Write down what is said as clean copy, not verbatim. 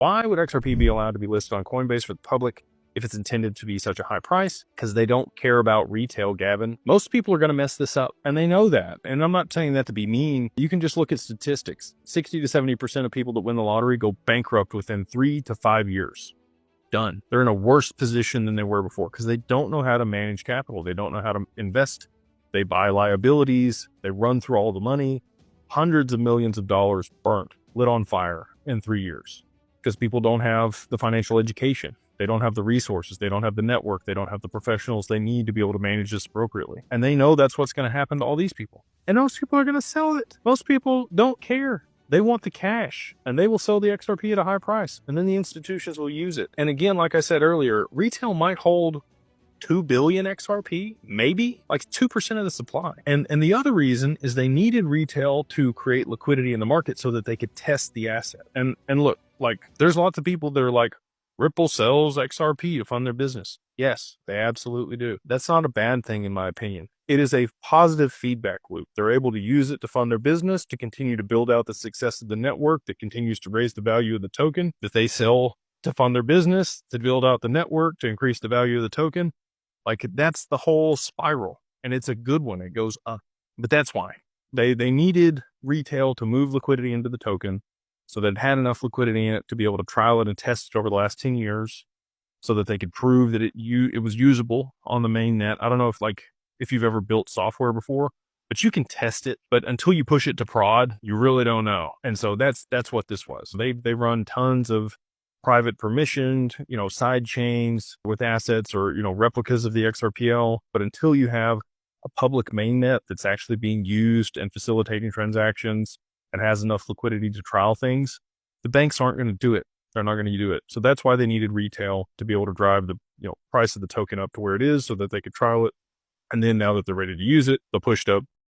Why would XRP be allowed to be listed on Coinbase for the public if it's intended to be such a high price? Because they don't care about retail, Gavin. Most people are going to mess this up, and they know that. And I'm not saying that to be mean. You can just look at statistics. 60 to 70% of people that win the lottery go bankrupt within 3 to 5 years. Done. They're in a worse position than they were before because they don't know how to manage capital. They don't know how to invest. They buy liabilities. They run through all the money. Hundreds of millions of dollars burnt, lit on fire in 3 years because people don't have the financial education. They don't have the resources. They don't have the network. They don't have the professionals they need to be able to manage this appropriately. And they know that's what's going to happen to all these people. And most people are going to sell it. Most people don't care. They want the cash, and they will sell the XRP at a high price, and then the institutions will use it. And again, like I said earlier, retail might hold 2 billion XRP, maybe like 2% of the supply. And the other reason is they needed retail to create liquidity in the market so that they could test the asset. And look, like there's lots of people that are like, Ripple sells XRP to fund their business. Yes, they absolutely do. That's not a bad thing in my opinion. It is a positive feedback loop. They're able to use it to fund their business, to continue to build out the success of the network that continues to raise the value of the token that they sell to fund their business, to build out the network, to increase the value of the token. Like that's the whole spiral, and it's a good one. It goes up, but that's why they needed retail to move liquidity into the token so that it had enough liquidity in it to be able to trial it and test it over the last 10 years so that they could prove that it was usable on the main net. I don't know if you've ever built software before, but you can test it, but until you push it to prod, you really don't know. And so that's what this was. They run tons of private permissioned, side chains with assets or, replicas of the XRPL. But until you have a public mainnet that's actually being used and facilitating transactions and has enough liquidity to trial things, the banks aren't going to do it. They're not going to do it. So that's why they needed retail to be able to drive the price of the token up to where it is so that they could trial it. And then now that they're ready to use it, they'll push it up